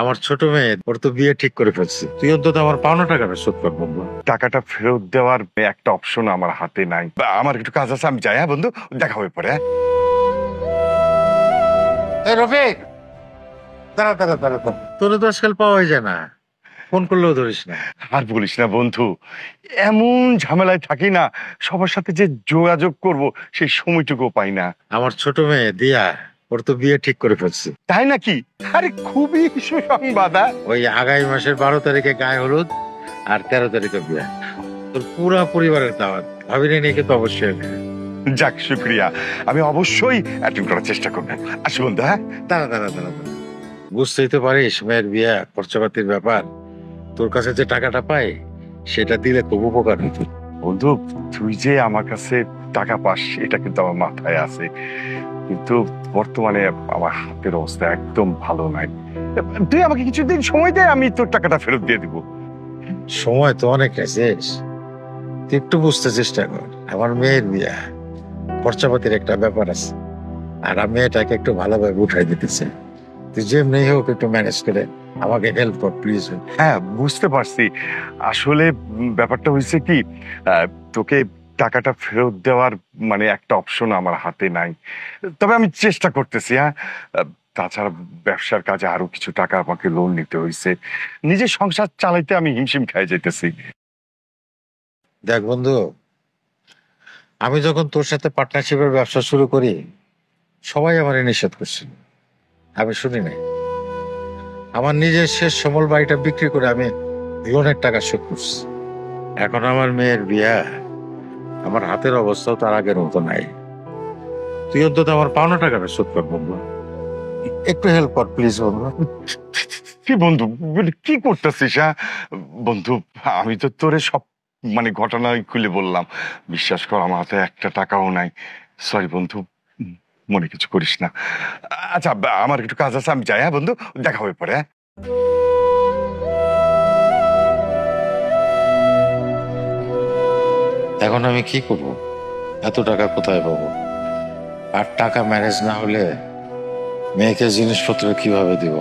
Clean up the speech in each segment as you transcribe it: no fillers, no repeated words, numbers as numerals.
আমার ছোট মেয়ে ওর তো বিয়ে ঠিক করে ফেলছি, তুই অন্তত আমার পাওনা টাকাটা শোধ কর বন্ধু। টাকাটা ফেরত দেওয়ার একটা অপশন আমার হাতে নাই। আমার একটু কাজ আছে, আমি যাই। হ্যাঁ বন্ধু, দেখা হবে পরে। এই রফিক, দাঁড়া দাঁড়া দাঁড়া দাঁড়া, তোরে তো আজকাল পাওয়াই যায় না, ফোন করলেও ধরিস না। আর বলিস না বন্ধু, এমন ঝামেলায় থাকি না, সবার সাথে যে যোগাযোগ করব সেই সময়টুকু পাই না। আমার ছোট মেয়ে দিয়া ওর তো বিয়ে ঠিক করে ফেলছি। তাই নাকি? আরে খুবই সুসংবাদ। ওই আগামী মাসের 12 তারিখে গায়ে হলুদ আর 13 তারিখে বিয়ে। তোর পুরা পরিবারের দাওয়াত, ভাবিনি নিয়ে কিন্তু অবশ্যই। যাক, শুক্রিয়া। আমি অবশ্যই অ্যাটেন্ড করার চেষ্টা করবো। আসি বন্ধু। হ্যাঁ, দাঁড়া দাঁড়া দাঁড়া দাঁড়া। বুঝতেই তো পারিস মেয়ের বিয়ে খরচাপাতির ব্যাপার, তোর কাছে যে টাকাটা পাই সেটা দিলে খুব উপকার হতো। বন্ধু, তুই যে আমার কাছে টাকা পাস এটা কিন্তু আমার মাথায় আছে, কিন্তু বর্তমানে আমার হাতের অবস্থা একদম ভালো নাই। তুই আমাকে কিছুদিন সময় দে, আমি তোর টাকাটা ফেরত দিয়ে দিব। সময় তো অনেক শেষ, তুই একটু বুঝতে চেষ্টা কর। আমার মেয়ের বিয়ে, খরচাপাতির একটা ব্যাপার আছে, আর আমি এটাকে একটু ভালোভাবে উঠাই দিতেছি। তুই যেমনি হোক একটু ম্যানেজ করে আমাকে হেল্প কর প্লিজ। হ্যাঁ, বুঝতে পারছি। আসলে ব্যাপারটা হয়েছে কি, তোকে টাকাটা ফেরত দেওয়ার একটা অপশন আমার হাতে নাই, তবে আমি চেষ্টা করতেছি। হ্যাঁ, তাছাড়া ব্যবসার কাজে আরো কিছু টাকা আমাকে লোন নিতে হয়েছে, নিজের সংসার চালাইতে আমি হিমশিম খাই যাইতেছি। দেখ বন্ধু, আমি যখন তোর সাথে পার্টনারশিপের ব্যবসা শুরু করি সবাই আমার নিষেধ করছিল, আমি শুনি নাই। আমার নিজের শেষ সমল বাড়িটা বিক্রি করে আমি লোনের টাকা শোধ করছি। এখন আমার মেয়ের বিয়া, আমার হাতের অবস্থাও তার আগের মতো নাই। তুই অন্তত আমার পাওনা টাকাটা শোধ কর বন্ধু, একটু হেল্প কর প্লিজ বন্ধু। কি বন্ধু, কি করতেছিস? হ্যাঁ বন্ধু, আমি তো তোরে সব ঘটনা খুলে বললাম। বিশ্বাস কর, আমার হাতে একটা টাকাও নাই। সরি বন্ধু, মনে কিছু করিস না। আচ্ছা, আমার একটু কাজ আছে, আমি যাই। হ্যাঁ বন্ধু, দেখা হবে পরে। হ্যাঁ, এখন আমি কি করব? এত টাকা কোথায় পাবো? আর টাকা ম্যানেজ না হলে মেয়েকে জিনিসপত্র কিভাবে দিব?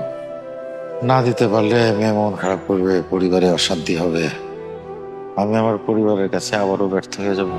না দিতে পারলে মেয়ে মন খারাপ করবে, পরিবারে অশান্তি হবে, আমি আমার পরিবারের কাছে আবারও ব্যর্থ হয়ে যাব।